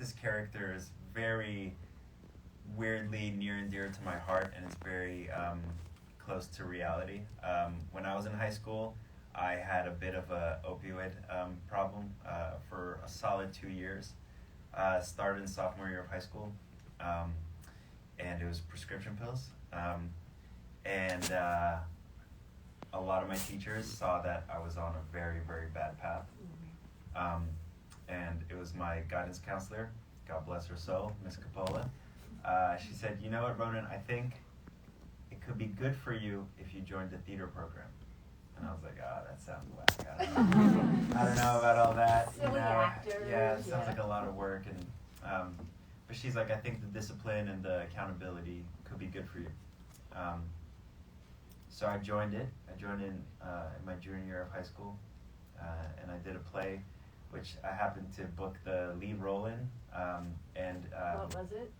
this character is very weirdly near and dear to my heart, and it's very close to reality. When I was in high school, I had a bit of a opioid problem for a solid 2 years. Started in sophomore year of high school, and it was prescription pills. And a lot of my teachers saw that I was on a very, very bad path. And it was my guidance counselor, God bless her soul, Miss Coppola. She said, you know what, Ronen, I think it could be good for you if you joined the theater program. And I was like, that sounds whack. I don't know about all that. Silly actors. Yeah, it sounds like a lot of work. And but she's like, I think the discipline and the accountability could be good for you. So I joined it. I joined in my junior year of high school, and I did a play, which I happened to book the lead role in. What was it?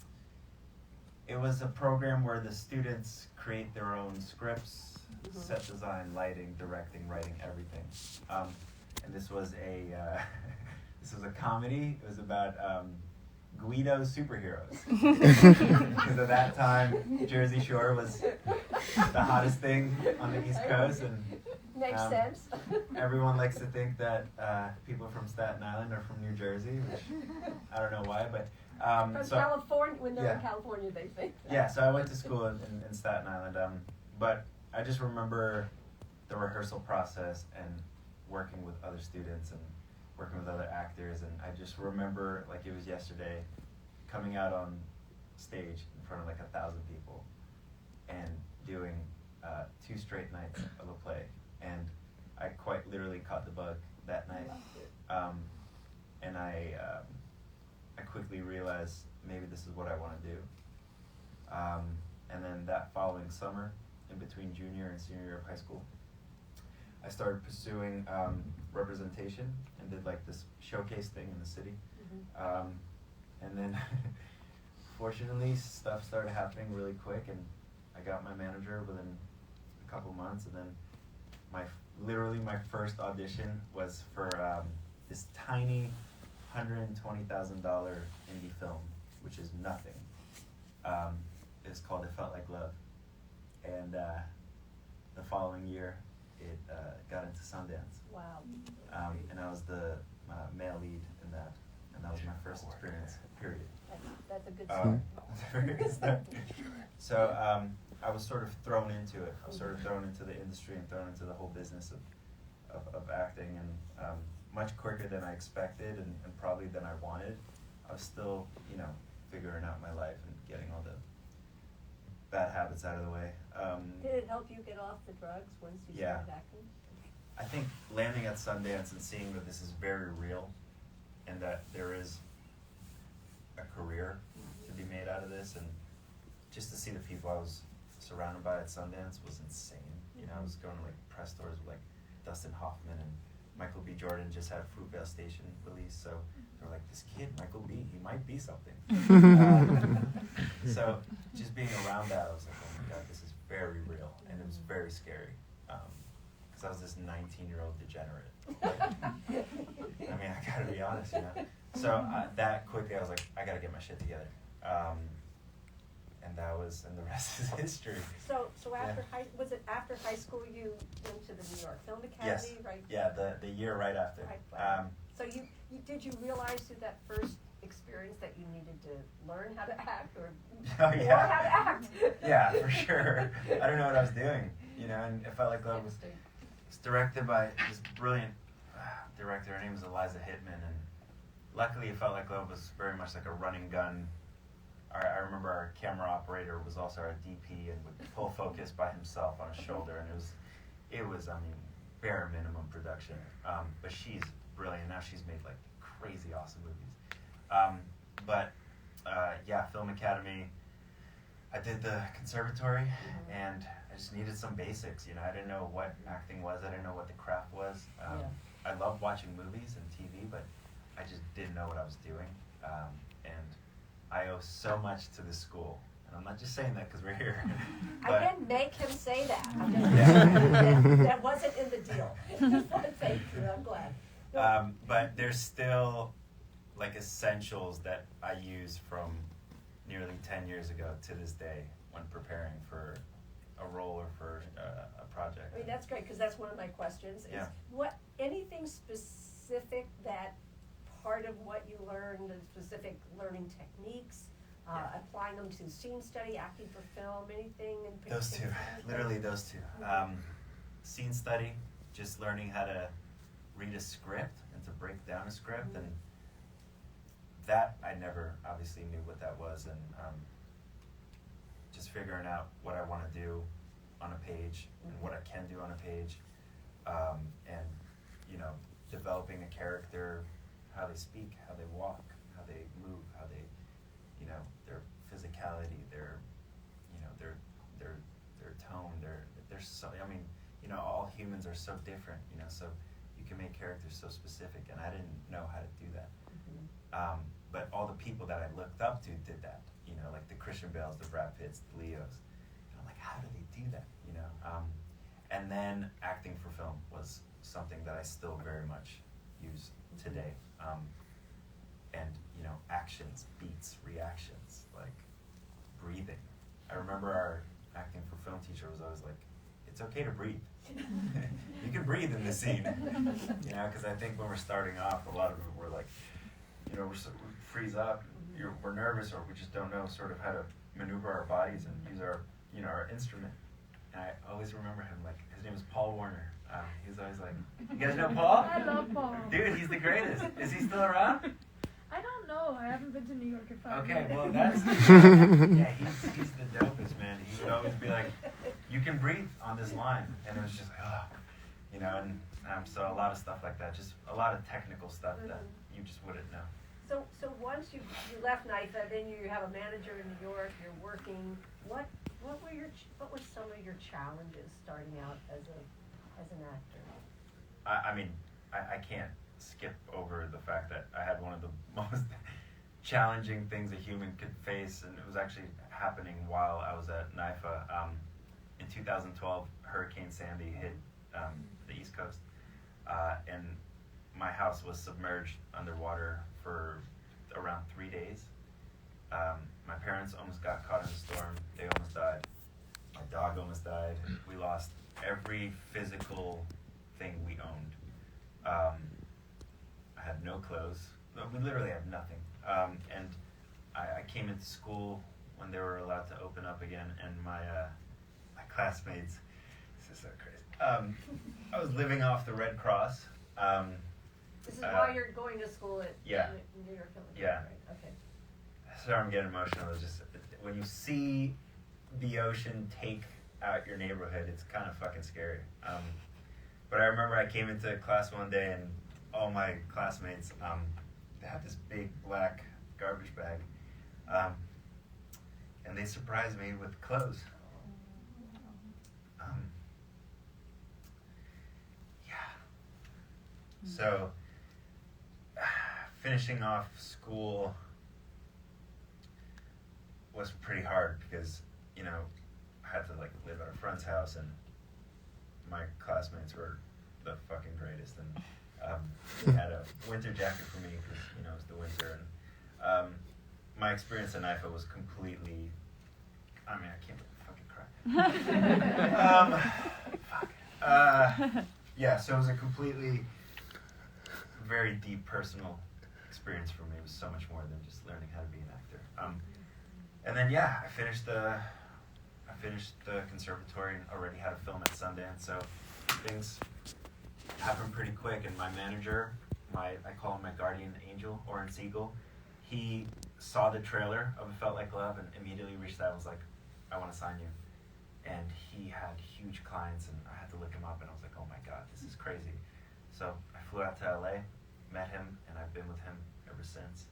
It was a program where the students create their own scripts, set design, lighting, directing, writing, everything. And this was a comedy. It was about Guido superheroes. Because at that time, Jersey Shore was the hottest thing on the East Coast, and makes sense. Everyone likes to think that people from Staten Island are from New Jersey, which I don't know why, but from California, when they're in California, they think that. Yeah, so I went to school in Staten Island, but I just remember the rehearsal process and working with other students and working with other actors, and I just remember like it was yesterday, coming out on stage in front of like 1,000 people and doing 2 straight nights of a play, and I quite literally caught the bug that night, and I quickly realized maybe this is what I want to do, and then that following summer, in between junior and senior year of high school, I started pursuing representation and did like this showcase thing in the city. And then fortunately stuff started happening really quick, and I got my manager within a couple months, and then literally my first audition was for this tiny $120,000 indie film, which is nothing. It's called It Felt Like Love. And the following year, it got into Sundance. Wow. And I was the male lead in that, and that was my first experience, period. That's a good start. Very good start. So I was sort of thrown into it. I was sort of thrown into the industry and thrown into the whole business of acting, and much quicker than I expected, and probably than I wanted. I was still, figuring out my life and getting all the bad habits out of the way. Did it help you get off the drugs once you started acting? I think landing at Sundance and seeing that this is very real, and that there is a career to be made out of this, and just to see the people I was surrounded by at Sundance was insane. I was going to like press tours with like Dustin Hoffman, and Michael B. Jordan just had Fruitvale Station released, so they were like, this kid, Michael B., he might be something. So just being around that, I was like, oh my God, this is very real, and it was very scary, because I was this 19-year-old degenerate. I mean, I gotta be honest, So that quickly, I was like, I gotta get my shit together. And the rest is history. So after was it after high school you went to the New York Film Academy, right? Yeah, the year right after. Right. So did you realize through that first experience that you needed to learn how to act or how to act? Yeah, for sure. I don't know what I was doing, and It Felt Like Love was directed by this brilliant director. Her name was Eliza Hittman, and luckily It Felt Like Love was very much like a running gun. I remember our camera operator was also our DP and would pull focus by himself on his shoulder, and it was bare minimum production. But she's brilliant. Now she's made like crazy awesome movies. Film Academy. I did the conservatory, and I just needed some basics. I didn't know what acting was. I didn't know what the craft was. I loved watching movies and TV, but I just didn't know what I was doing. And I owe so much to this school. And I'm not just saying that because we're here. I didn't make him say that. I'm just that wasn't in the deal. Thank you. I'm glad. But there's still like essentials that I use from nearly 10 years ago to this day when preparing for a role or for a project. I mean, that's great, because that's one of my questions, is Yeah. what, anything specific that part of what you learned, the specific learning techniques, applying them to scene study, acting for film, anything in particular? Those two, literally those two. Scene study, just learning how to read a script and to break down a script, and that I never obviously knew what that was, and just figuring out what I want to do on a page and what I can do on a page, and developing a character, how they speak, how they walk, how they move, how they, their physicality, their tone, they're so, all humans are so different, so you can make characters so specific, and I didn't know how to do that. But all the people that I looked up to did that, like the Christian Bales, the Brad Pitts, the Leos. And I'm like, how do they do that, And then acting for film was something that I still very much use today. And, actions, beats, reactions, like breathing. I remember our acting for film teacher was always like, it's okay to breathe. You can breathe in this scene, because I think when we're starting off, a lot of it we're like, we freeze up, we're nervous, or we just don't know sort of how to maneuver our bodies and use our, our instrument. And I always remember him, like, his name was Paul Warner. He was always like, you guys know Paul? I love Paul. Dude, he's the greatest. Is he still around? I don't know. I haven't been to New York in 5 Okay, years. well, that's, he's the dopest, man. He would always be like, you can breathe on this line. And it was just like, and so a lot of stuff like that, just a lot of technical stuff that you just wouldn't know. So once you left NYFA, then you have a manager in New York, you're working, what were some of your challenges starting out as an actor? I can't skip over the fact that I had one of the most challenging things a human could face, and it was actually happening while I was at NYFA. In 2012, Hurricane Sandy hit the East Coast, and my house was submerged underwater for around 3 days. My parents almost got caught in a storm. They almost died. My dog almost died. We lost every physical thing we owned. I had no clothes. We literally had nothing. And I came into school when they were allowed to open up again, and my classmates, this is so crazy. I was living off the Red Cross. This is why you're going to school at New York. Yeah. Right? Okay. Sorry, I'm getting emotional. It's just when you see the ocean take out your neighborhood, it's kind of fucking scary. But I remember I came into class one day, and all my classmates, they had this big black garbage bag, and they surprised me with clothes. So, finishing off school was pretty hard because, I had to live at a friend's house, and my classmates were the fucking greatest, and they had a winter jacket for me because, it was the winter, and my experience at NYFA was completely, I can't fucking cry. So it was a completely very deep personal experience for me. It was so much more than just learning how to be an actor. And then I finished the conservatory and already had a film at Sundance, so things happened pretty quick. And my manager, I call him my guardian angel, Oren Siegel, he saw the trailer of It Felt Like Love and immediately reached out and was like, I want to sign you. And he had huge clients, and I had to look him up, and I was like, oh my God, this is crazy. So I flew out to LA, met him, and I've been with him ever since.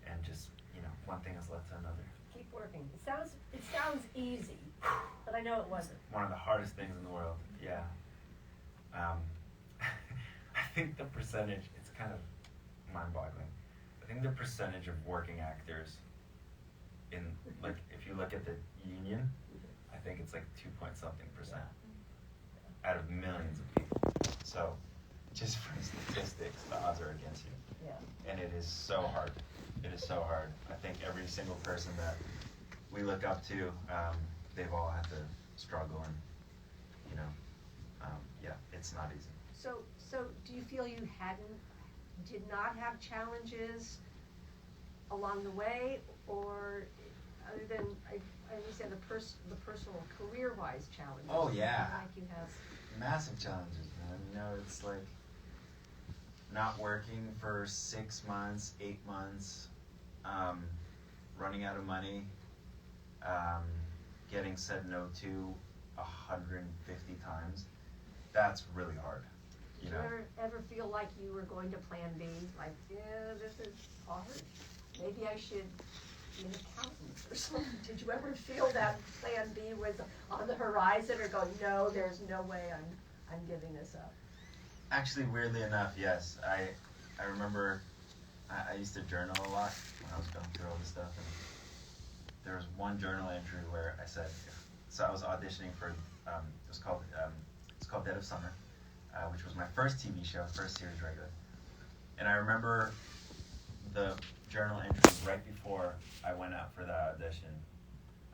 And just, one thing has led to another. Keep working. It sounds easy, but I know it wasn't. One of the hardest things in the world, yeah. I think the percentage, it's kind of mind-boggling. I think the percentage of working actors in, if you look at the union, I think it's 2 point something percent out of millions of people. So just from statistics, the odds are against you. Yeah. And it is so hard. It is so hard. I think every single person that we look up to, they've all had to struggle, and yeah, it's not easy. So do you feel you did not have challenges along the way, or other than I understand the personal career-wise challenges? Oh yeah. Like you have Massive challenges, man. It's like not working for 6 months, 8 months, running out of money, getting said no to 150 times. That's really hard. Did you ever feel like you were going to plan B? Like, yeah, this is hard. Maybe I should be an accountant or something. Did you ever feel that plan B was on the horizon, or going, no, there's no way I'm giving this up? Actually, weirdly enough, yes. I remember I used to journal a lot when I was going through all this stuff, and there was one journal entry where I said, so I was auditioning for it's called Dead of Summer, which was my first TV show, first series regular. And I remember the journal entry right before I went out for that audition.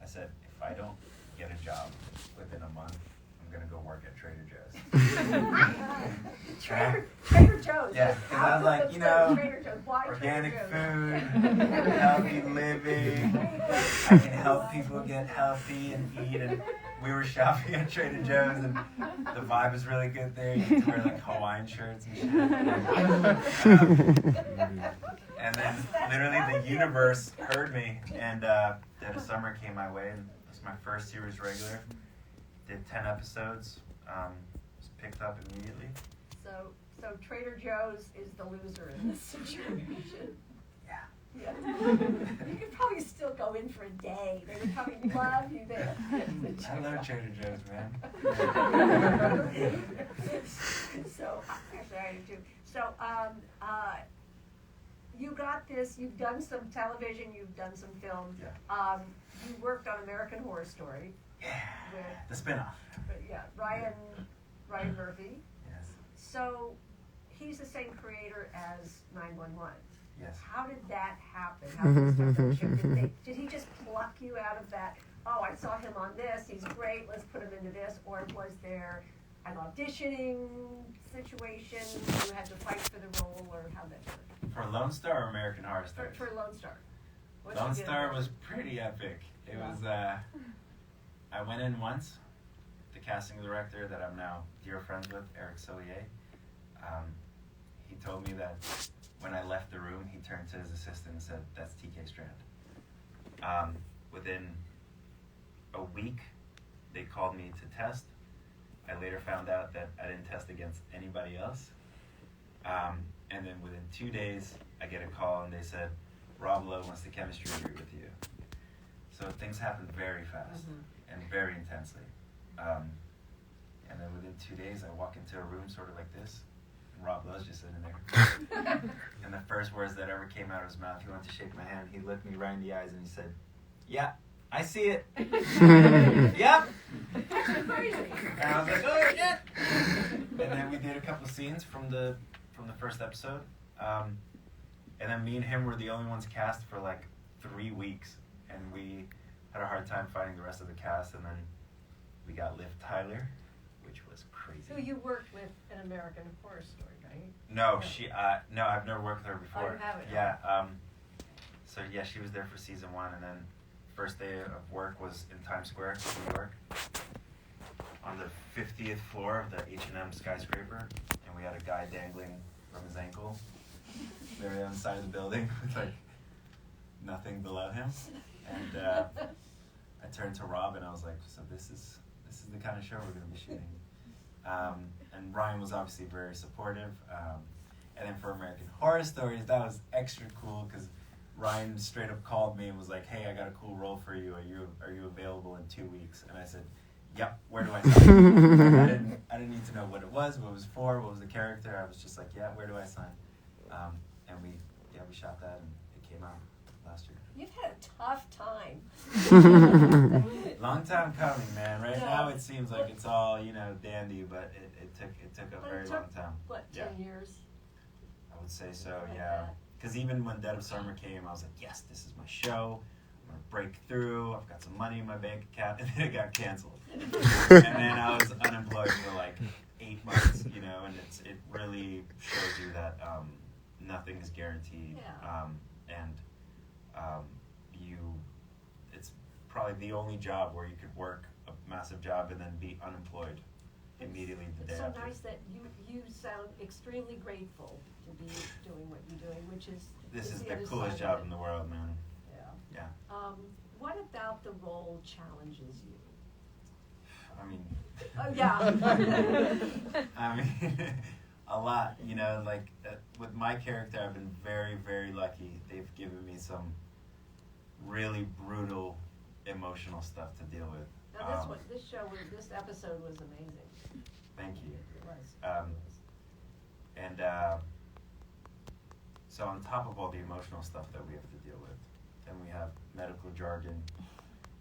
I said, if I don't get a job within a month, I'm gonna go work at Trader Joe's. Trader Joe's. Yeah, because I was like, Trader Joe's. Why organic Trader food, healthy living. I can help people get healthy and eat. And we were shopping at Trader Joe's, and the vibe was really good there. You get to wear like Hawaiian shirts and shit. And then literally the universe heard me, and Dead of Summer came my way, and it was my first series regular. Did 10 episodes, was picked up immediately. So Trader Joe's is the loser in this situation. Yeah. Yeah. You could probably still go in for a day. They would probably love you there. I love Trader Joe's, man. So, actually I do too. So, you got this, you've done some television, you've done some film. Yeah. You worked on American Horror Story. Yeah. With, The spinoff. yeah, Ryan Murphy. Yes. So, he's the same creator as 911. Yes. How did that happen? How did you start that show? Did he just pluck you out of that, oh, I saw him on this, he's great, let's put him into this? Or was there an auditioning situation, you had to fight for the role, or how that worked? For Lone Star or American Horror Story? For Lone Star. Lone Star was pretty epic. It was, I went in once, the casting director that I'm now dear friends with, Eric Solier, he told me that when I left the room, he turned to his assistant and said, that's TK Strand. Within a week, they called me to test. I later found out that I didn't test against anybody else. And then within 2 days, I get a call and they said, Rob Lowe wants the chemistry review with you. So things happened very fast and very intensely. And then within 2 days, I walk into a room sort of like this, and Rob Lowe's just sitting there. And the first words that ever came out of his mouth, he wanted to shake my hand. He looked me right in the eyes and he said, yeah, I see it. Yep. And I was like, oh shit. And then we did a couple scenes from the first episode. And then me and him were the only ones cast for like 3 weeks. And we had a hard time finding the rest of the cast. And then we got Liv Tyler, which was crazy. Who you worked with in American Horror Story, right? No, no, I've never worked with her before. Oh, you haven't? Yeah. So yeah, she was there for season 1, and then first day of work was in Times Square, New York, on the 50th floor of the H&M skyscraper, and we had a guy dangling from his ankle, literally on the side of the building with like nothing below him. And I turned to Rob and I was like, so this is the kind of show we're going to be shooting. And Ryan was obviously very supportive. And then for American Horror Stories, that was extra cool because Ryan straight up called me and was like, hey, I got a cool role for you. Are you available in 2 weeks? And I said, yep, where do I sign? I didn't need to know what it was for, what was the character. I was just like, yeah, where do I sign? And we shot that and it came out last year. You've had a tough time. Long time coming, man. Right now it seems like it's all, dandy, but it took a But very it long took, time. what, Yeah. 10 years? I would say so, Like yeah. that. Because even when Dead of Summer came, I was like, yes, this is my show. I'm gonna break through. I've got some money in my bank account, and then it got canceled. And then I was unemployed for like 8 months, you know. And it really shows you that nothing is guaranteed. Yeah. It's probably the only job where you could work a massive job and then be unemployed immediately the day It's so after. nice that you sound extremely grateful to be doing what you're doing, which is This is the other coolest side job of in it. the world, man. Yeah. Yeah. What about the role challenges you? I mean. Oh yeah. I mean, a lot. You know, like with my character, I've been very, very lucky. They've given me some really brutal, emotional stuff to deal with. Now this episode was amazing. Thank you. It was. And so on top of all the emotional stuff that we have to deal with, then we have medical jargon.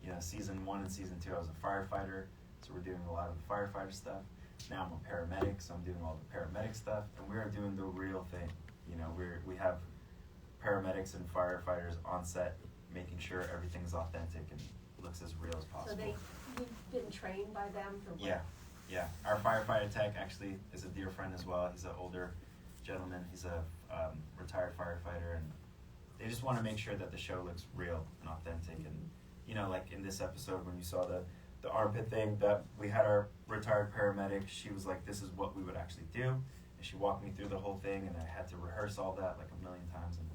You know, season 1 and season 2, I was a firefighter, so we're doing a lot of the firefighter stuff. Now I'm a paramedic, so I'm doing all the paramedic stuff, and we are doing the real thing. You know, we have paramedics and firefighters on set, making sure everything's authentic and looks as real as possible. So you've been trained by them for what? Yeah. Our firefighter tech actually is a dear friend as well. He's an older gentleman. He's a retired firefighter, and they just want to make sure that the show looks real and authentic. And you know, like in this episode when you saw the armpit thing, that we had our retired paramedic. She was like, "This is what we would actually do," and she walked me through the whole thing, and I had to rehearse all that like a million times. And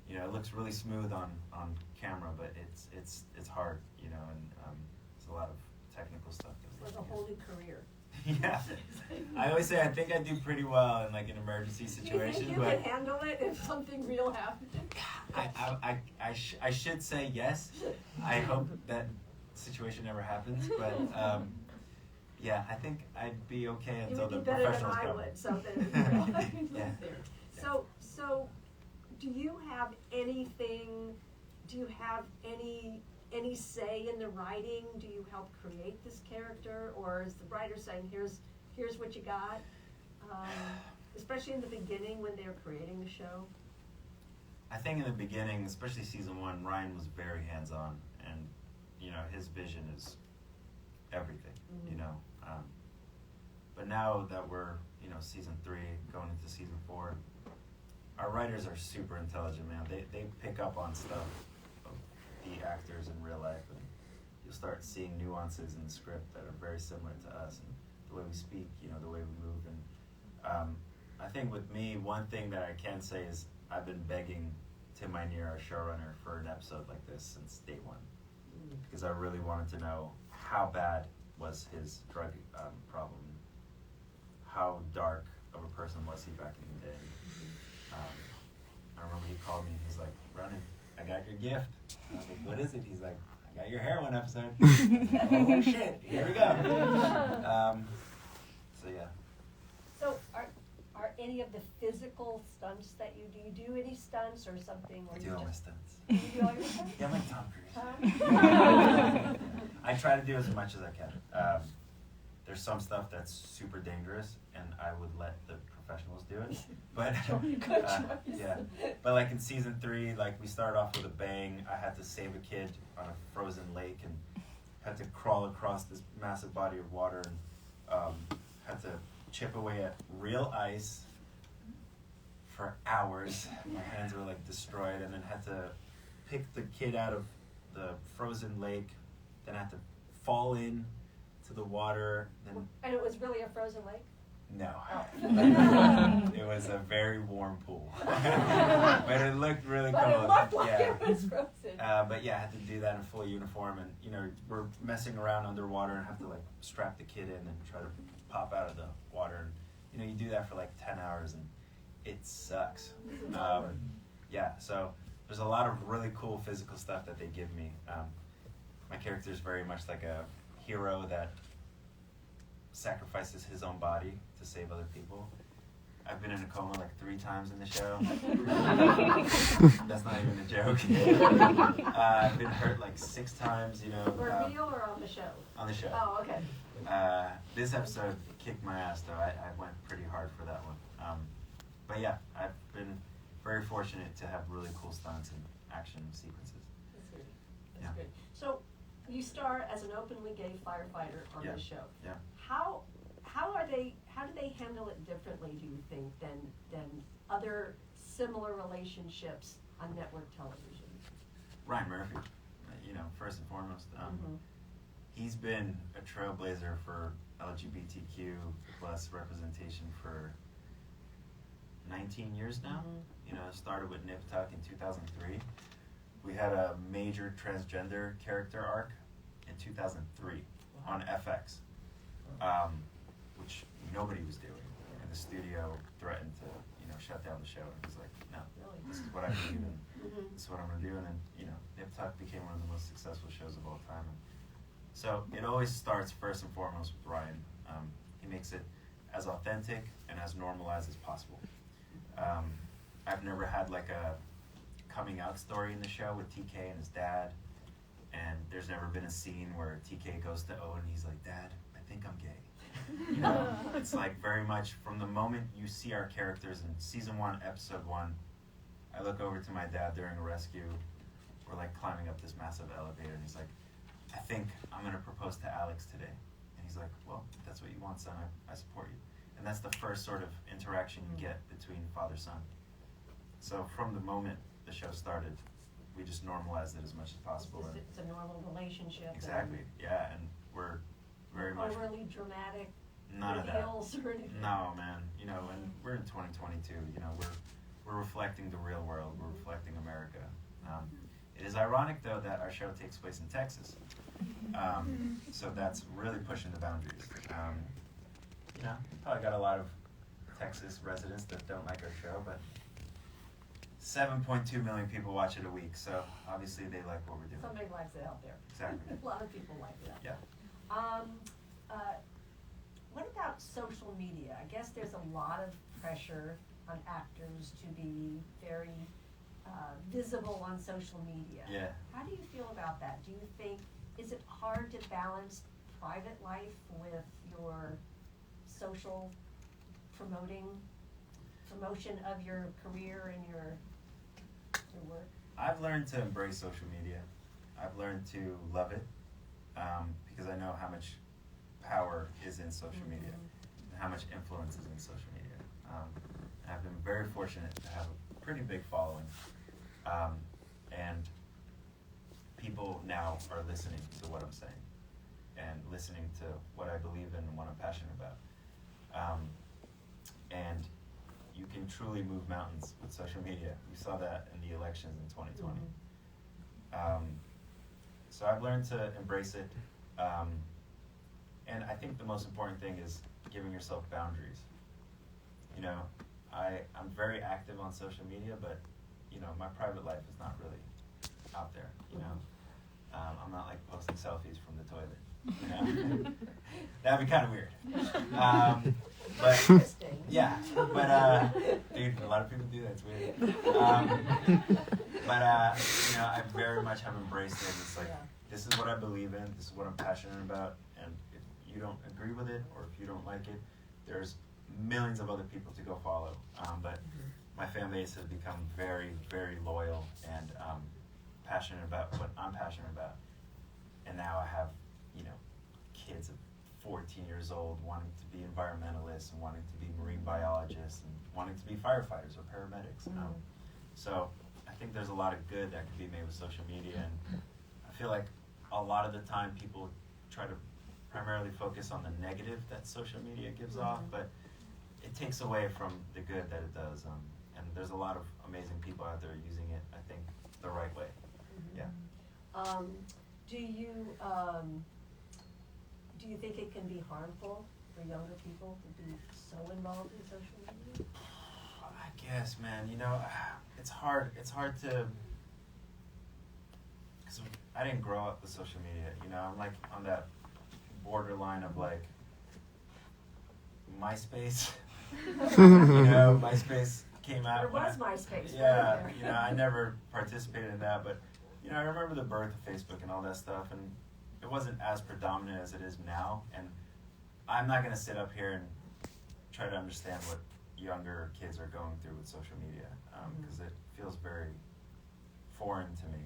you know, it looks really smooth on camera, but it's hard, you know, and it's a lot of technical stuff. It was a whole new career. Yeah, I always say I think I do pretty well in like an emergency situation. Do you think you can handle it if something real happened? I should say yes. I hope that situation never happens, but yeah, I think I'd be okay until the professionals come. You would be better than I would, so that it's real. Yeah. So, do you have anything? Do you have any say in the writing? Do you help create this character, or is the writer saying, "Here's what you got"? Especially in the beginning when they're creating the show. I think in the beginning, especially season 1, Ryan was very hands-on, and you know his vision is everything. Mm-hmm. You know, but now that we're season 3 going into season 4. Our writers are super intelligent, man. They pick up on stuff of the actors in real life, and you'll start seeing nuances in the script that are very similar to us, and the way we speak, the way we move. And I think with me, one thing that I can say is I've been begging Tim Minear, our showrunner, for an episode like this since day 1, because I really wanted to know how bad was his drug problem, how dark of a person was he back in the day. I remember he called me and he's like, "Ronen, I got your gift." I was like, "What is it?" He's like, "I got your heroin episode." Oh shit, here we go. So yeah. So are any of the physical stunts that you do any stunts or something? Or I do all my stunts. You do all your stunts? Yeah, I'm like Tom Cruise. I try to do as much as I can. There's some stuff that's super dangerous, and I would let the professionals do it. But yeah, but like in season 3, like we started off with a bang. I had to save a kid on a frozen lake and had to crawl across this massive body of water and had to chip away at real ice for hours. My hands were like destroyed, and then had to pick the kid out of the frozen lake. Then I had to fall in to the water. Then And it was really a frozen lake? no. Oh. It was a very warm pool. But it looked really cool. But it looked like Yeah. it was frozen. But yeah, I had to do that in full uniform, and we're messing around underwater and have to like strap the kid in and try to pop out of the water, and you do that for like 10 hours, and it sucks. Yeah, so there's a lot of really cool physical stuff that they give me. My character is very much like a hero that sacrifices his own body to save other people, I've been in a coma like 3 times in the show. That's not even a joke. I've been hurt like 6 times, you know. For real or on the show? On the show. Oh, okay. This episode kicked my ass, though. I went pretty hard for that one. But yeah, I've been very fortunate to have really cool stunts and action sequences. That's good. That's good. So you star as an openly gay firefighter on this show. Yeah. How do they handle it differently, do you think, than other similar relationships on network television? Ryan Murphy, you know, first and foremost, he's been a trailblazer for LGBTQ plus representation for 19 years now. You know, it started with Nip Tuck in 2003. We had a major transgender character arc in 2003 on FX, which nobody was doing. And the studio threatened to, you know, shut down the show. And he was like, no, this is what I believe in. This is what I'm going to do. And then, you know, Nip Tuck became one of the most successful shows of all time. And so it always starts first and foremost with Ryan. He makes it as authentic and as normalized as possible. I've never had like a coming out story in the show with TK and his dad, and there's never been a scene where TK goes to Owen and he's like, Dad, I think I'm gay. You know, it's like very much from the moment you see our characters in season 1, episode 1, I look over to my dad during a rescue. We're like climbing up this massive elevator, and he's like, I think I'm gonna propose to Alex today. And he's like, well, if that's what you want, son, I support you. And that's the first sort of interaction you get between father-son. So from the moment the show started, we just normalized it as much as possible. It's a normal relationship. Exactly, yeah, and we're very much overly dramatic none of that. or anything. No, man, you know, and we're in 2022, you know, we're reflecting the real world, we're reflecting America. It is ironic, though, that our show takes place in Texas. So that's really pushing the boundaries. You know, probably got a lot of Texas residents that don't like our show, but 7.2 million people watch it a week, so obviously they like what we're doing. Somebody likes it out there. Exactly. A lot of people like that. Yeah. What about social media? I guess there's a lot of pressure on actors to be very visible on social media. Yeah. How do you feel about that? Do you think, is it hard to balance private life with your social promotion of your career and your work? I've learned to embrace social media. I've learned to love it because I know how much power is in social media and how much influence is in social media. I've been very fortunate to have a pretty big following, and people now are listening to what I'm saying and listening to what I believe in and what I'm passionate about. And you can truly move mountains with social media. We saw that in the elections in 2020. So I've learned to embrace it. And I think the most important thing is giving yourself boundaries. You know, I'm very active on social media, but, you know, my private life is not really out there, you know. I'm not like posting selfies from the toilet. You know? That'd be kind of weird. But yeah, but dude, a lot of people do that. It's weird. But you know, I very much have embraced it. It's like this is what I believe in. This is what I'm passionate about. And if you don't agree with it, or if you don't like it, there's millions of other people to go follow. But my fan base has become very, very loyal and passionate about what I'm passionate about. And now I have, you know, kids of 14 years old wanting to be environmentalists and wanting to be marine biologists and wanting to be firefighters or paramedics. So I think there's a lot of good that can be made with social media, and I feel like a lot of the time people try to primarily focus on the negative that social media gives off, but it takes away from the good that it does. And there's a lot of amazing people out there using it, I think, the right way. Yeah. Do you think it can be harmful for younger people to be so involved in social media? I guess, man, you know, it's hard to, because I didn't grow up with social media, you know, I'm like on that borderline of like MySpace MySpace came out. There was MySpace. Yeah, I never participated in that, but I remember the birth of Facebook and all that stuff, and it wasn't as predominant as it is now. And I'm not going to sit up here and try to understand what younger kids are going through with social media, because it feels very foreign to me.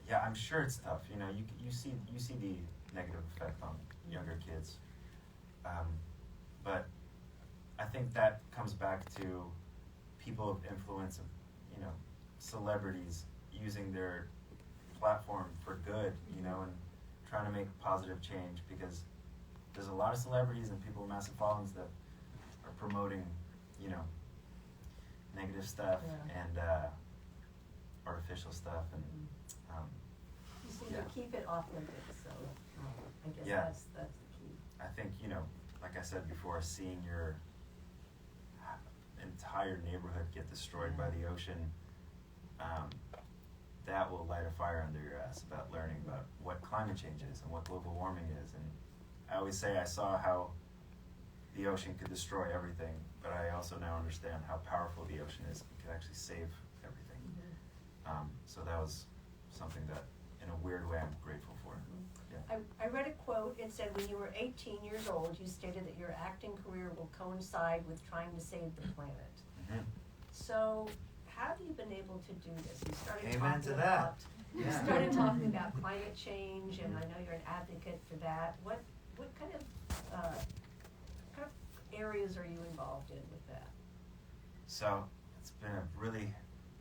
Yeah, I'm sure it's tough. You see the negative effect on younger kids, but I think that comes back to people of influence, of celebrities using their platform for good, and trying to make positive change, because there's a lot of celebrities and people with massive followings that are promoting, negative stuff and artificial stuff, and you seem to keep it authentic, so I guess that's the key. I think, like I said before, seeing your entire neighborhood get destroyed by the ocean, that will light a fire under your ass about learning about what climate change is and what global warming is. And I always say I saw how the ocean could destroy everything, but I also now understand how powerful the ocean is. It could actually save everything. So that was something that, in a weird way, I'm grateful for. Yeah. I read a quote. It said, when you were 18 years old, you stated that your acting career will coincide with trying to save the planet. So how have you been able to do this? You started You started talking about climate change, and I know you're an advocate for that. What kind of areas are you involved in with that? So it's been a really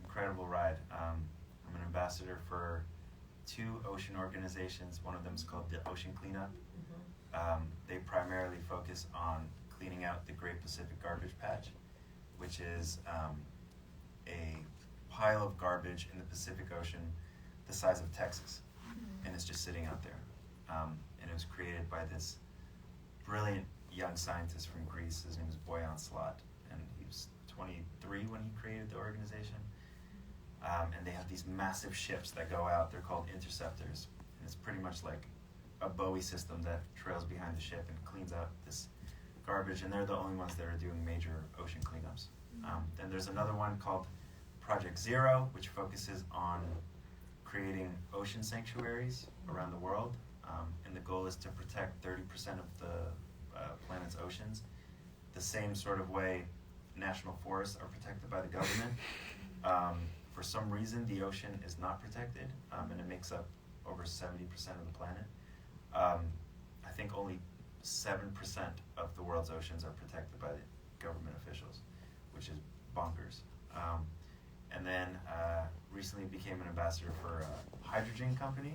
incredible ride. I'm an ambassador for 2 ocean organizations. One of them is called the Ocean Cleanup. They primarily focus on cleaning out the Great Pacific Garbage Patch, which is a pile of garbage in the Pacific Ocean the size of Texas, and it's just sitting out there. And it was created by this brilliant young scientist from Greece. His name is Boyan Slat, and he was 23 when he created the organization. And they have these massive ships that go out. They're called interceptors. And it's pretty much like a Bowie system that trails behind the ship and cleans out this garbage. And they're the only ones that are doing major ocean cleanups. Then there's another one called Project Zero, which focuses on creating ocean sanctuaries around the world. And the goal is to protect 30% of the planet's oceans, the same sort of way national forests are protected by the government. For some reason, the ocean is not protected, and it makes up over 70% of the planet. I think only 7% of the world's oceans are protected by the government officials, which is bonkers. And then recently became an ambassador for a hydrogen company,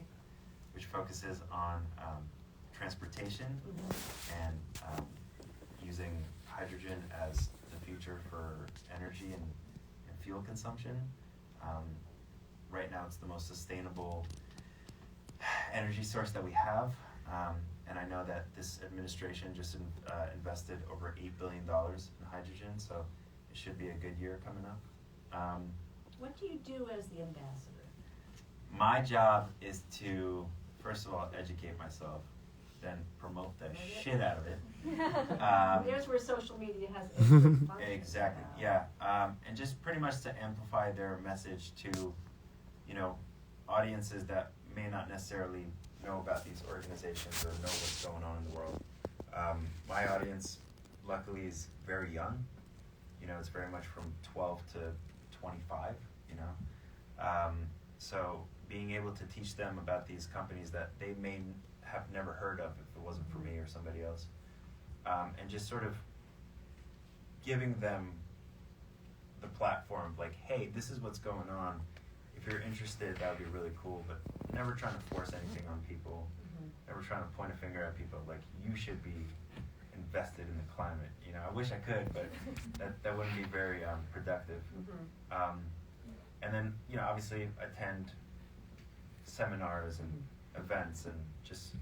which focuses on transportation and using hydrogen as the future for energy and fuel consumption. Right now it's the most sustainable energy source that we have, and I know that this administration just invested over $8 billion in hydrogen, so it should be a good year coming up. What do you do as the ambassador? My job is to, first of all, educate myself, then promote the shit out of it. There's where social media has Exactly, yeah. And just pretty much to amplify their message to, audiences that may not necessarily know about these organizations or know what's going on in the world. My audience, luckily, is very young. It's very much from 12 to 25, So being able to teach them about these companies that they may have never heard of if it wasn't for me or somebody else, and just sort of giving them the platform, like, hey, this is what's going on. If you're interested, that would be really cool, but never trying to force anything on people, never trying to point a finger at people, like, you should be invested in the climate. I wish I could, but that wouldn't be very productive. And then, obviously attend seminars and events and just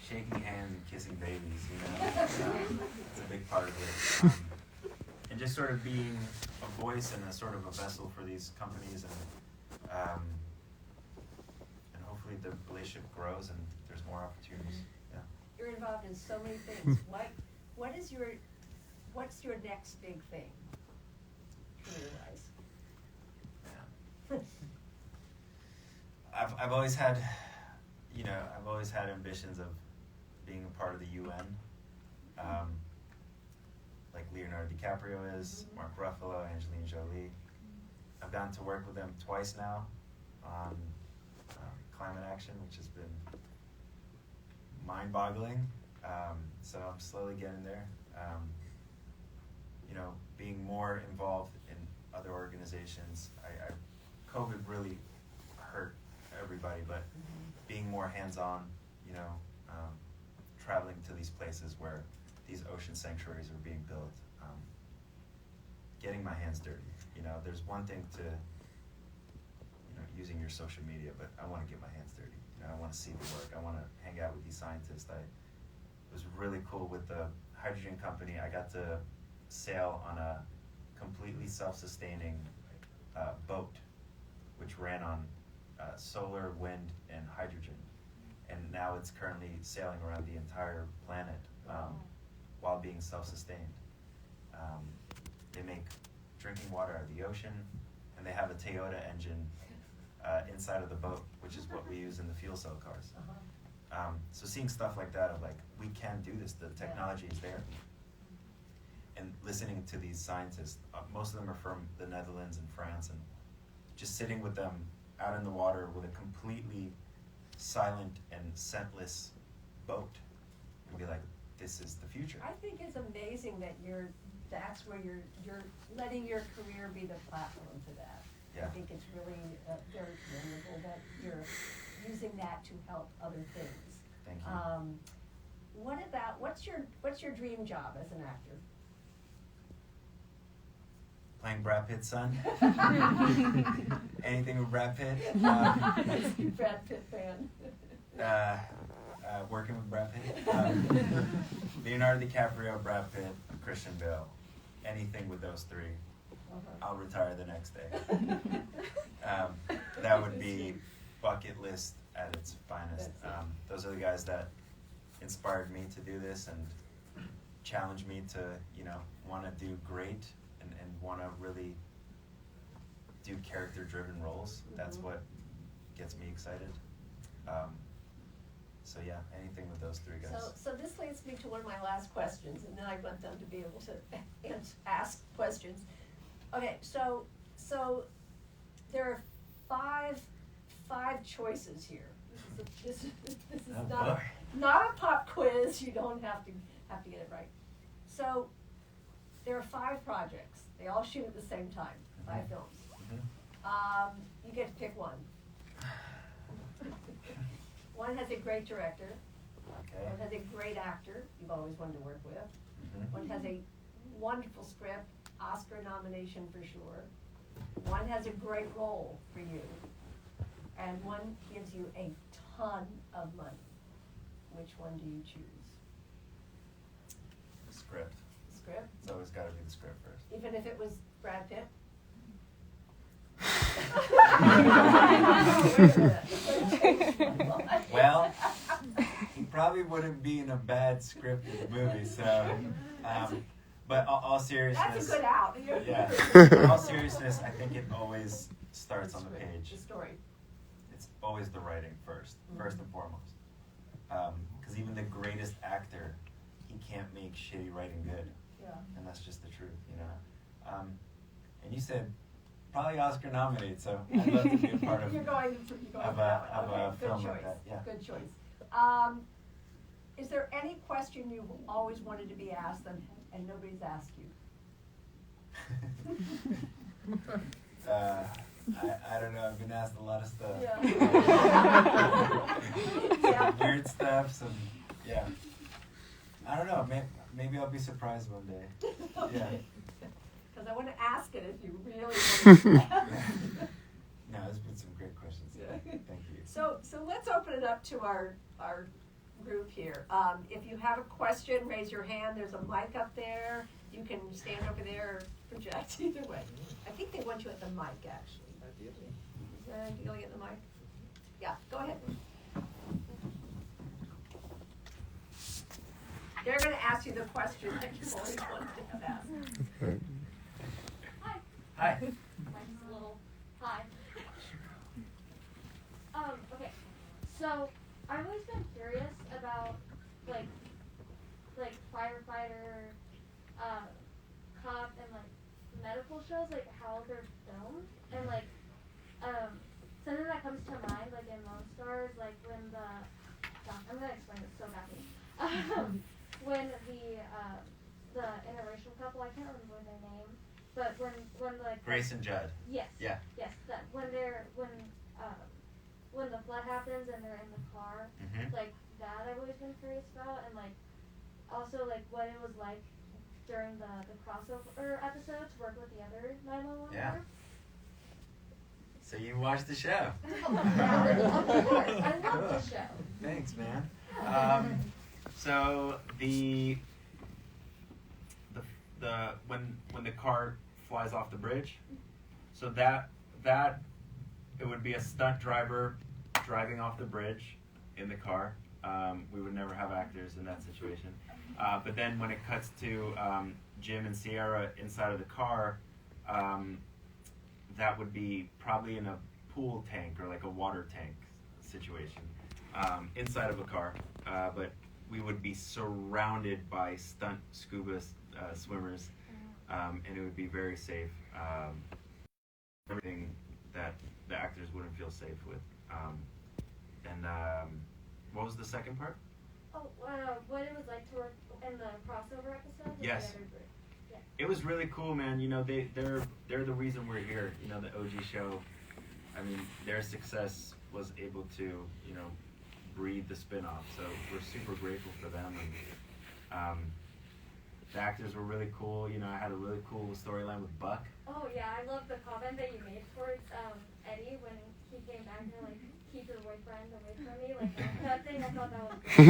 shaking hands and kissing babies, it's a big part of it. And just sort of being a voice and a sort of a vessel for these companies, and hopefully the relationship grows and there's more opportunities. You're involved in so many things. What's your next big thing, career-wise? I've always had, I've always had ambitions of being a part of the UN, like Leonardo DiCaprio is, Mark Ruffalo, Angelina Jolie. I've gotten to work with them twice now on climate action, which has been mind-boggling. So I'm slowly getting there. Being more involved in other organizations. COVID really hurt everybody, but being more hands-on, traveling to these places where these ocean sanctuaries are being built, getting my hands dirty. There's one thing to, using your social media, but I want to get my hands dirty. I want to see the work. I want to hang out with these scientists. It was really cool with the hydrogen company. I got to sail on a completely self-sustaining boat, which ran on solar, wind, and hydrogen. And now it's currently sailing around the entire planet while being self-sustained. They make drinking water out of the ocean, and they have a Toyota engine inside of the boat, which is what we use in the fuel cell cars. So seeing stuff like that of we can do this, the technology is there. And listening to these scientists, most of them are from the Netherlands and France, and just sitting with them out in the water with a completely silent and scentless boat, and be like, this is the future. I think it's amazing that that's where you're letting your career be the platform for that. Yeah. I think it's really very commendable that you're using that to help other things. Thank you. What's your dream job as an actor? Playing Brad Pitt's son. Anything with Brad Pitt. Brad Pitt fan. Working with Brad Pitt. Leonardo DiCaprio, Brad Pitt, Christian Bale. Anything with those three. I'll retire the next day. That would be bucket list at its finest. Those are the guys that inspired me to do this and challenged me to, want to do great and want to really do character-driven roles. That's what gets me excited. So yeah, anything with those three guys. So this leads me to one of my last questions, and then I want them to be able to ask questions. Okay, so there are five choices here. This is not a pop quiz. You don't have to get it right. So there are 5 projects. They all shoot at the same time. 5 films. You get to pick one. One has a great director. Okay. One has a great actor you've always wanted to work with. One has a wonderful script, Oscar nomination for sure. One has a great role for you. And one gives you a ton of money. Which one do you choose? The script. The script? It's always got to be the script first. Even if it was Brad Pitt? Well, he probably wouldn't be in a bad scripted movie, so. But all seriousness. That's a good out. Yeah. All seriousness, I think it always starts on the page. The story. It's always the writing first and foremost. Because even the greatest actor, he can't make shitty writing good. Yeah. And that's just the truth, And you said probably Oscar nominated, so I'd love to be a part of You're going of a film like that. Yeah. Good choice. Is there any question you've always wanted to be asked and nobody's asked you? I don't know. I've been asked a lot of stuff. Yeah. Weird stuff. Some I don't know. Maybe I'll be surprised one day. Yeah. Because I want to ask it if you really want to ask. No, there's been some great questions. Yeah. Thank you. So let's open it up to our group here. If you have a question, raise your hand. There's a mic up there. You can stand over there or project either way. I think they want you at the mic, actually. You'll get the mic? Yeah, go ahead. They're going to ask you the question that you always wanted to have asked. Hi. Hi. Mine's a little hi. Okay. So I've always been curious about like firefighter, cop, and like medical shows, like how they're filmed, and like something that comes to mind, like in Lone Star, is like when I'm gonna explain this so badly. When the interracial couple, I can't remember their name, but when like Grace and Judd. yes, Yeah. yes, that when the flood happens and they're in the car, like that I've always been curious about, and like also like what it was like during the crossover episode to work with the other 911 Yeah. workers. So you watched the show. Yeah, of course, I love the show. Thanks, man. So the when the car flies off the bridge, so that it would be a stunt driver driving off the bridge in the car. We would never have actors in that situation. But then when it cuts to Jim and Sierra inside of the car, that would be probably in a pool tank or like a water tank situation inside of a car. But we would be surrounded by stunt scuba swimmers, and it would be very safe. Everything that the actors wouldn't feel safe with. And what was the second part? Oh, what it was like to work in the crossover episode? With Yes. the other group. Yeah. It was really cool, man. You know, they're the reason we're here. You know, the OG show. I mean, their success was able to, you know, breed the spin-off. So we're super grateful for them. And the actors were really cool. You know, I had a really cool storyline with Buck. Oh yeah, I love the comment that you made towards Eddie when he came back and like, keep your boyfriend away from me, like that thing. I thought that was great.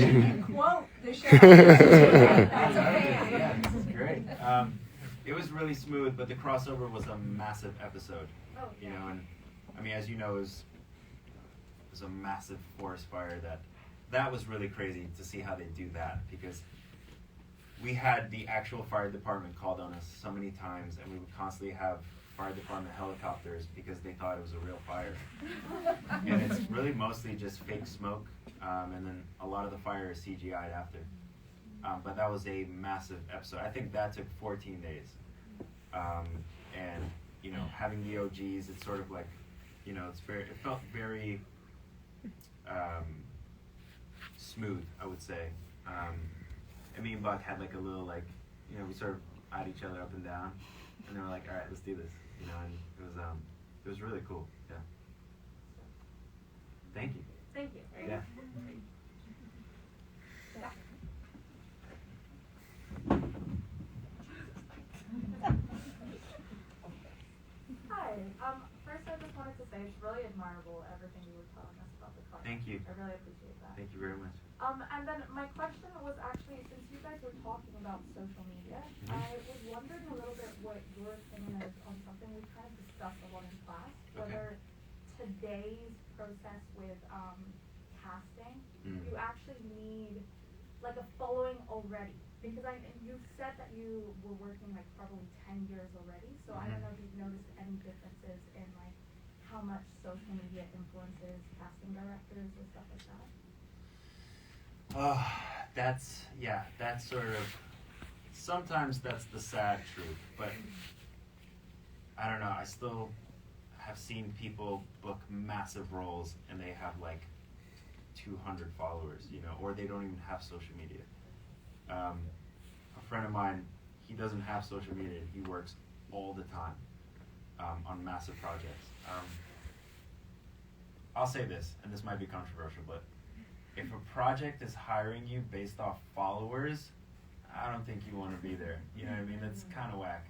You can quote the show. That's a fan. Yeah, this is great. It was really smooth, but the crossover was a massive episode. Oh yeah. You know, and I mean, as you know, it was a massive forest fire that was really crazy to see how they do that, because we had the actual fire department called on us so many times, and we would constantly have fire department helicopters because they thought it was a real fire. And it's really mostly just fake smoke, and then a lot of the fire is CGI'd after. But that was a massive episode. I think that took 14 days. And, you know, having the OGs, it's sort of like, you know, it felt very smooth, I would say. And me and Buck had like a little, like, you know, we sort of eyed each other up and down, and they were like, all right, let's do this, you know, and it was really cool. Yeah. Thank you. Thank you. Yeah. Hi. First I just wanted to say it's really admirable everything you were telling us about the car. Thank you. I really appreciate that. Thank you very much. And then my question was actually, since you guys were talking about social media, I was wondering a little bit what your opinion is on something we kind of discussed a lot in class, whether today's process with casting, you actually need like a following already. Because you've said that you were working like probably 10 years already, so I don't know if you've noticed any differences in like how much social media influences casting directors or stuff like that. That's sort of, sometimes that's the sad truth, but I don't know, I still have seen people book massive roles and they have like 200 followers, you know, or they don't even have social media. A friend of mine, he doesn't have social media, he works all the time on massive projects. I'll say this, and this might be controversial, but if a project is hiring you based off followers, I don't think you want to be there. You know what I mean? That's kind of whack.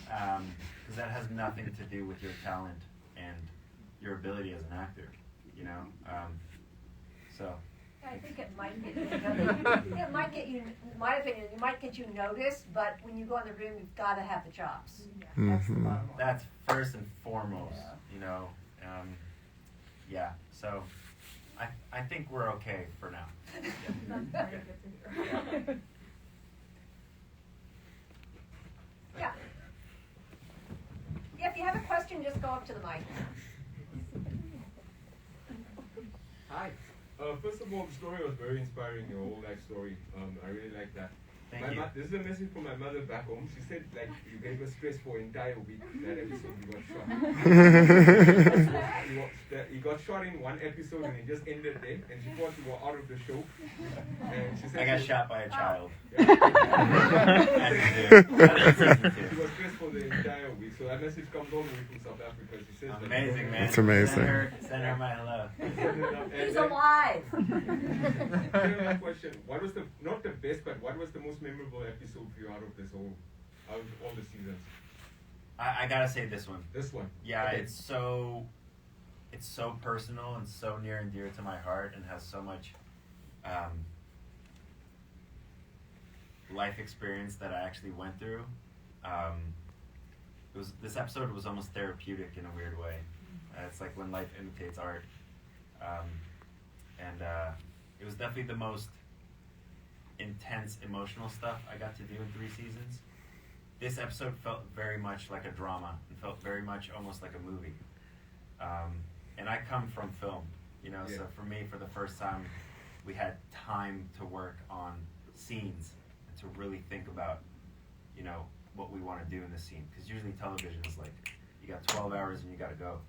Because that has nothing to do with your talent and your ability as an actor, you know? So. I think it might get you, it might get you, in my opinion, it might get you noticed, but when you go in the room, you've got to have the chops. That's the bottom line. That's first and foremost, you know? So. I think we're okay for now. That's very good to hear. Yeah. If you have a question, just go up to the mic. Hi. First of all, the story was very inspiring, your whole life story. I really like that. Thank you. This is a message from my mother back home. She said, like, you gave us stress for an entire week. That episode you got shot. He got shot in one episode and he just ended there. And she thought you were out of the show. And she said I got shot by a child. Yeah. She was stressed for the entire week. So that message comes all the way from South Africa. She says Amazing, man. It's amazing. Send her my hello. He's alive. My question: what was not the best, but what was the most memorable episode for you out of all the seasons? I gotta say this one. This one. Yeah, Okay. it's so personal and so near and dear to my heart, and has so much life experience that I actually went through. This episode was almost therapeutic in a weird way. It's like when life imitates art, and it was definitely the most intense emotional stuff I got to do in 3 seasons. This episode felt very much like a drama. It felt very much almost like a movie. And I come from film, so for me, for the first time, we had time to work on scenes and to really think about, what we want to do in the scene. Because usually television is like, you got 12 hours and you got to go.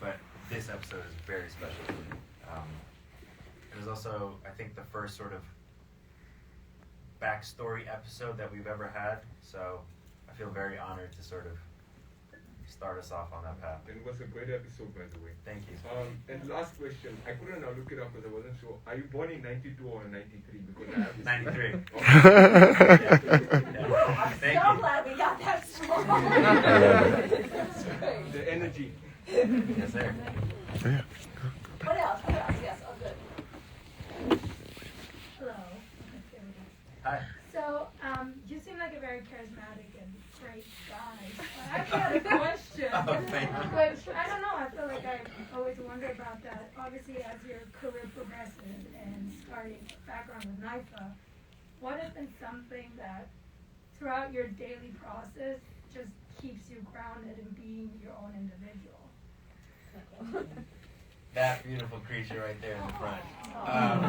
But this episode is very special to me. It was also, I think, the first sort of backstory episode that we've ever had. So I feel very honored to sort of start us off on that path. It was a great episode, by the way. Thank you. And last question, I couldn't look it up because I wasn't sure. Are you born in 92 or 93? Because I have this 93. I'm Thank so you. glad we got that strong. The energy. Yes, sir. Yeah. What else? Yes, oh, good. Hello. Hi. So, you seem like a very charismatic and great guy. I actually had a question. Oh, thank you. But I don't know, I feel like I always wonder about that. Obviously, as your career progresses and starting background with NIFA, what has been something that throughout your daily process just keeps you grounded in being your own individual? That beautiful creature right there in the front. I'm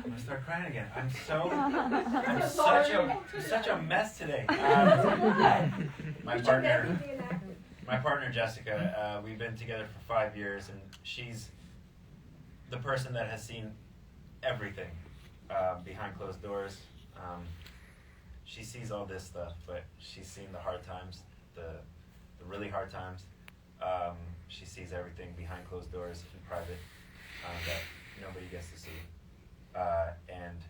gonna start crying again. I'm such a mess today. My partner Jessica, we've been together for 5 years, and she's the person that has seen everything behind closed doors. She sees all this stuff, but she's seen the hard times, the really hard times. She sees everything behind closed doors in private that nobody gets to see. And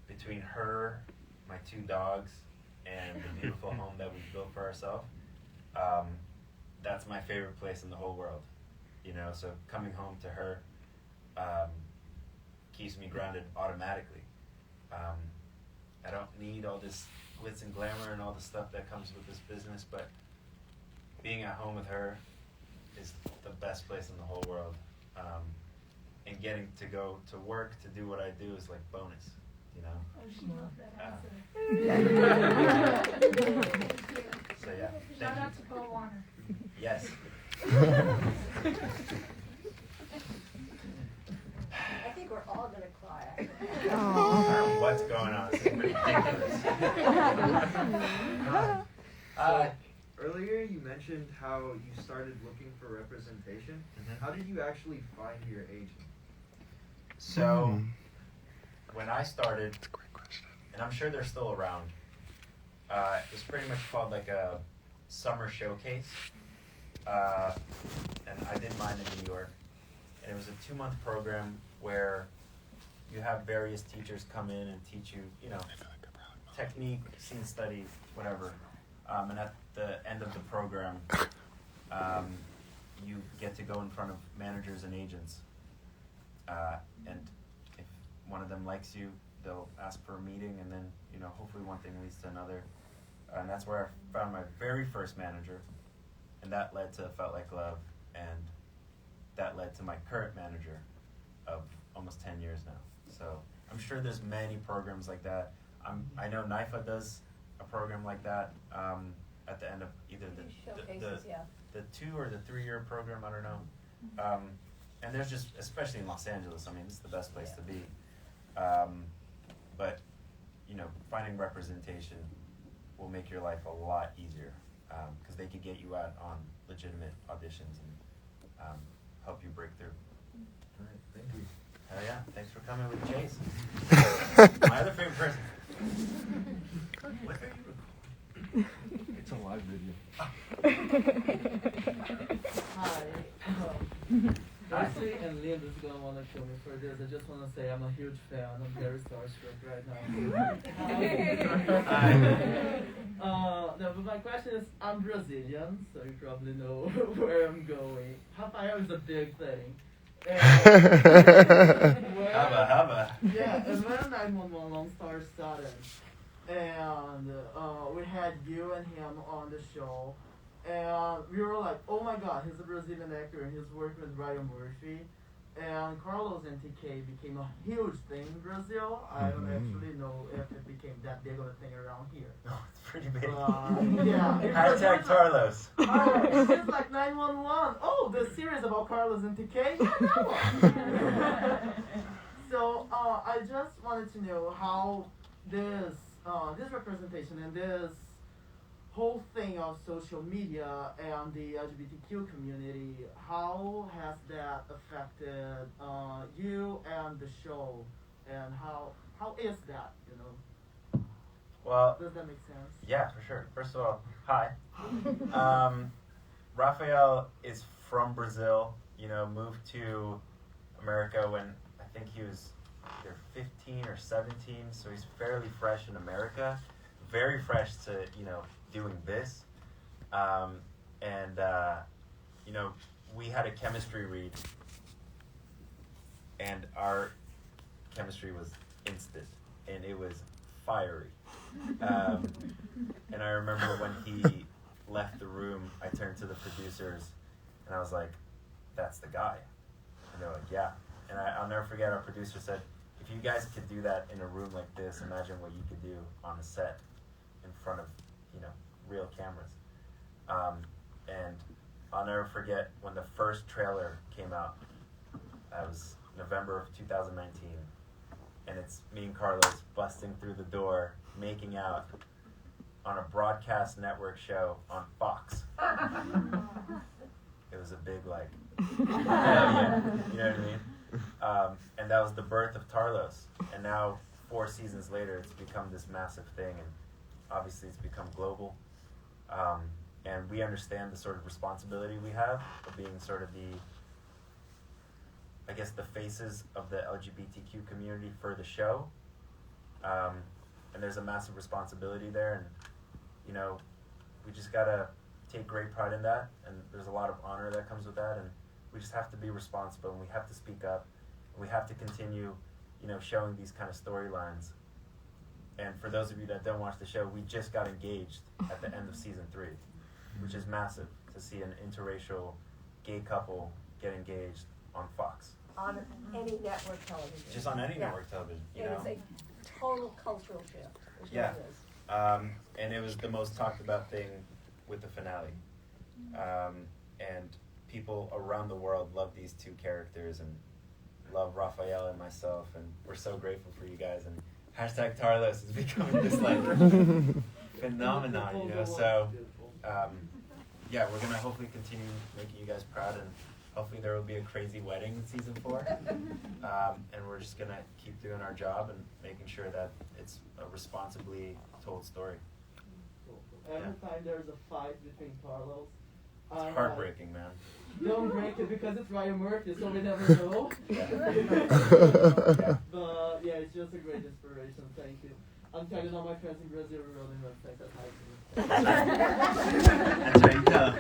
between her, my 2 dogs, and the beautiful home that we've built for ourselves, that's my favorite place in the whole world. So coming home to her keeps me grounded automatically. I don't need all this glitz and glamour and all the stuff that comes with this business, but being at home with her is the best place in the whole world. And getting to go to work to do what I do is like bonus, Oh, she loves that Uh, answer. So yeah, Shout thank out you. to Paul Warner. Yes. I think we're all gonna cry. I don't know what's going on. This is ridiculous. Earlier you mentioned how you started looking for representation. Mhm. How did you actually find your agent? So when I started, That's a great question. and I'm sure they're still around, it was pretty much called like a summer showcase. And I did mine in New York. And it was a 2-month program where you have various teachers come in and teach you, technique, scene study, whatever. And at the end of the program, you get to go in front of managers and agents. And if one of them likes you, they'll ask for a meeting, and then, hopefully one thing leads to another. And that's where I found my very first manager, and that led to Felt Like Love, and that led to my current manager of almost 10 years now. So I'm sure there's many programs like that. I know NIFA does a program like that at the end of either Showcases, yeah. the 2 or the 3 year program, I don't know. And there's just, especially in Los Angeles, I mean, it's the best place to be. But, you know, finding representation will make your life a lot easier because they could get you out on legitimate auditions and help you break through. All right, thank you. Hell yeah, thanks for coming with Chaise. My other favorite person. What are you recording? It's a live video. Hi. Darcy and Liam is gonna wanna kill me for this. I just wanna say I'm a huge fan. I'm very starstruck right now. Hi. No, but my question is, I'm Brazilian, so you probably know where I'm going. Rafael is a big thing. Hubba. Yeah, and when 911 Lone Star started, and we had you and him on the show, and we were like, oh my god, he's a Brazilian actor and he's working with Ryan Murphy. And Carlos and TK became a huge thing in Brazil. I don't actually know if it became that big of a thing around here. Oh, it's pretty big. Yeah. Hashtag Carlos. It's like 911. Oh, the series about Carlos and TK? Yeah, that one. So I just wanted to know how this representation and this whole thing of social media and the LGBTQ community, how has that affected you and the show, and how is that, you know? Well, Does that make sense? yeah, for sure. First of all, hi. Rafael is from Brazil, you know, moved to America when I think he was either 15 or 17, so he's fairly fresh in America, very fresh to, you know, doing this. You know, we had a chemistry read, and our chemistry was instant, and it was fiery. And I remember when he left the room, I turned to the producers, and I was like, that's the guy. And they're like, yeah. And I'll never forget, our producer said, if you guys could do that in a room like this, imagine what you could do on a set in front of, you know, real cameras. And I'll never forget when the first trailer came out. It was November of 2019, and it's me and Carlos busting through the door, making out on a broadcast network show on Fox. It was a big, like, hell yeah, you know what I mean? And that was the birth of Tarlos, and now 4 seasons later, it's become this massive thing, and obviously it's become global. And we understand the sort of responsibility we have of being sort of the faces of the LGBTQ community for the show. And there's a massive responsibility there, and, you know, we just gotta take great pride in that, and there's a lot of honor that comes with that, and we just have to be responsible, and we have to speak up, and we have to continue, you know, showing these kind of storylines. And for those of you that don't watch the show, we just got engaged at the end of season 3, which is massive to see an interracial gay couple get engaged on Fox. On any network television. Just on any Yeah. network television, you It know? is a total cultural shift. Is Yeah. what it is. And it was the most talked about thing with the finale. And people around the world love these 2 characters and love Raphael and myself, and we're so grateful for you guys. And hashtag Tarlos is becoming this like phenomenon, you know. So yeah, we're gonna hopefully continue making you guys proud, and hopefully there will be a crazy wedding in season 4. And we're just gonna keep doing our job and making sure that it's a responsibly told story. Every time there's a fight between Carlos, It's heartbreaking, man. don't break it because it's Ryan Murphy, so we never know. Yeah. But yeah, it's just a great inspiration. Thank you. I'm telling all my friends in Brazil, we're rolling website that hi That's how you tell.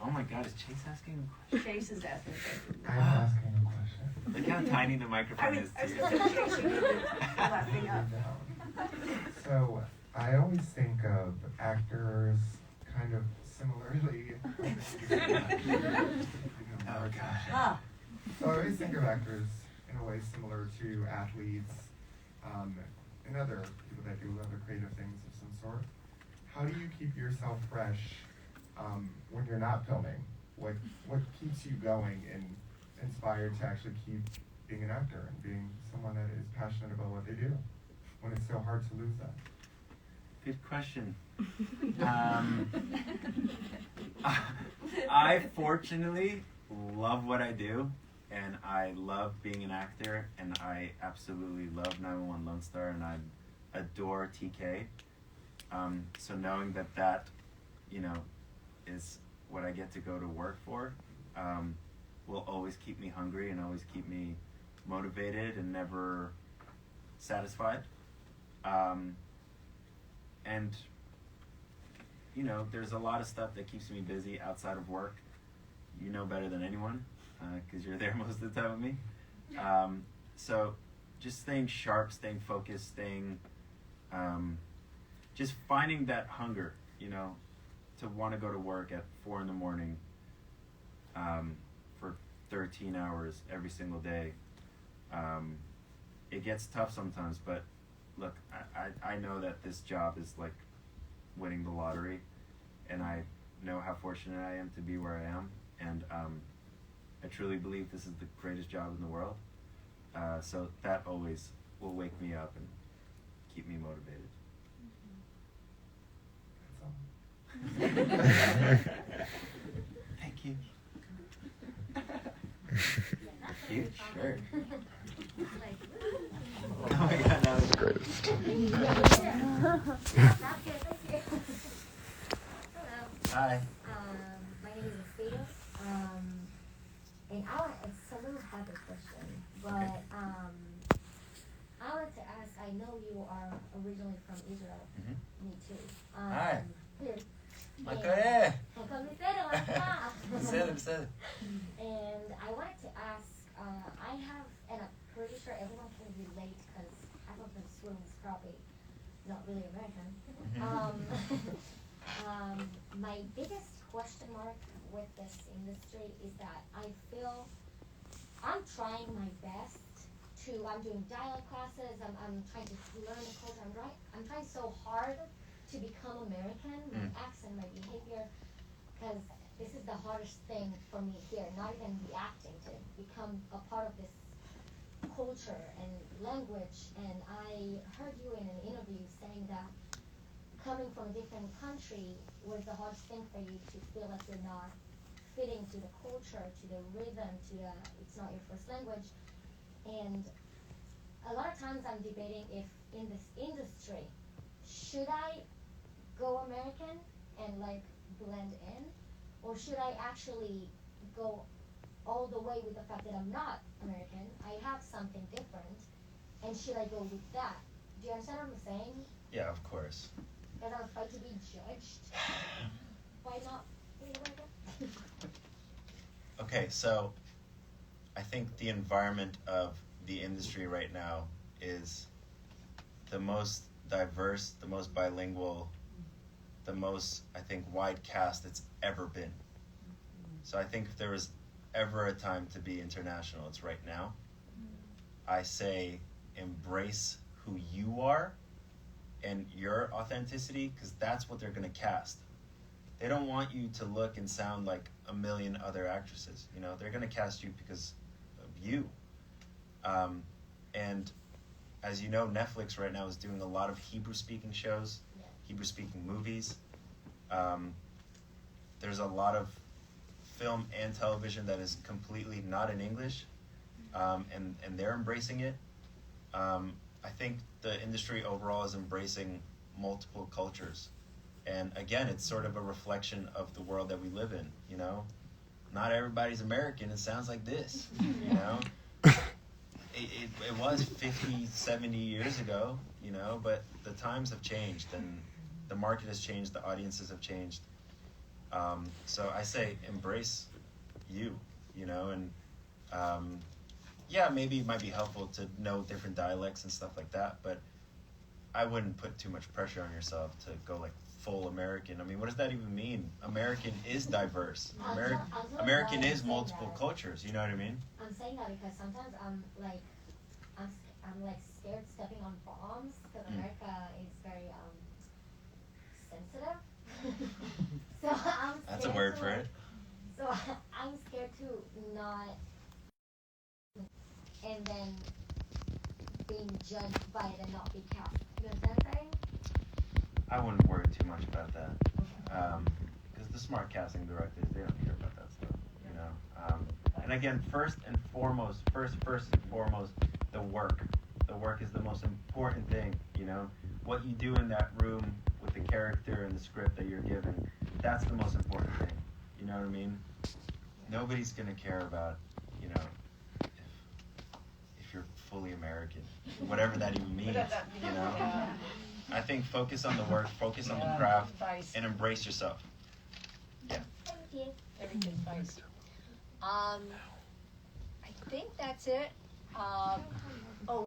Oh my God, is Chaise asking a question? Chaise is asking a question. I'm asking a question. Look how tiny the microphone is. I was too. going to say Chaise, you need to laughing up. So I always think of actors kind of similarly. Oh God. Ah. So I always think of actors in a way similar to athletes and other people that do other creative things of some sort. How do you keep yourself fresh when you're not filming? What keeps you going and inspired to actually keep being an actor and being someone that is passionate about what they do when it's so hard to lose that? Good question. I fortunately love what I do, and I love being an actor, and I absolutely love 911 Lone Star, and I adore TK. So knowing that, is what I get to go to work for, will always keep me hungry and always keep me motivated and never satisfied. And there's a lot of stuff that keeps me busy outside of work. You know better than anyone, because you're there most of the time with me. So just staying sharp, staying focused, just finding that hunger, to want to go to work at 4 a.m. For 13 hours every single day. It gets tough sometimes, but look, I know that this job is like winning the lottery, and I know how fortunate I am to be where I am, and I truly believe this is the greatest job in the world. So that always will wake me up and keep me motivated. Thank you. Cute shirt. Oh my God, that was great. Hi. My name is Sophia. And it's a little heavy question, but I wanted to ask. I know you are originally from Israel. Me too. Hi. And I wanted to ask, I have, and I'm pretty sure everyone can relate because half of this room is probably not really American. My biggest question mark with this industry is that I feel I'm trying my best I'm doing dialect classes, I'm trying to learn the culture, I'm trying so hard to become American, my accent, my behavior, because this is the hardest thing for me here, not even the acting, to become a part of this culture and language. And I heard you in an interview saying that coming from a different country was the hardest thing for you, to feel like you're not fitting to the culture, to the rhythm, it's not your first language. And a lot of times I'm debating if in this industry, should I go American and blend in, or should I actually go all the way with the fact that I'm not American, I have something different, and should I go with that? Do you understand what I'm saying? Yeah, of course. And I'm afraid to be judged by not being American. Okay, so I think the environment of the industry right now is the most diverse, the most bilingual, the most, I think, wide cast it's ever been. So I think if there was ever a time to be international, it's right now. I say embrace who you are and your authenticity, because that's what they're going to cast. They don't want you to look and sound like a million other actresses. They're going to cast you because of you. And as you know, Netflix right now is doing a lot of Hebrew-speaking shows, Hebrew-speaking movies. There's a lot of film and television that is completely not in English, and they're embracing it. I think the industry overall is embracing multiple cultures. And again, it's sort of a reflection of the world that we live in, Not everybody's American. It sounds like this, It was 50, 70 years ago, but the times have changed and the market has changed, the audiences have changed. So I say embrace you, and maybe it might be helpful to know different dialects and stuff like that, but I wouldn't put too much pressure on yourself to go like full American. I mean, what does that even mean? American is diverse. American is multiple cultures. You know what I mean? I'm saying that because sometimes I'm like scared stepping on bombs because America is very sensitive. So I'm scared. That's a word for it. So I'm scared to not, and then being judged by it and not be cast. You know what I'm saying? I wouldn't worry too much about that. Because the smart casting directors, they don't care about that stuff. You know. And again, first and foremost, the work. The work is the most important thing. You know, what you do in that room with the character and the script that you're given. That's the most important thing. You know what I mean? Nobody's gonna care about, you know, if you're fully American, whatever that even means. You know, I think focus on the work, focus on the craft, and embrace yourself. Yeah. Thank you. Very good advice. I think that's it. Oh.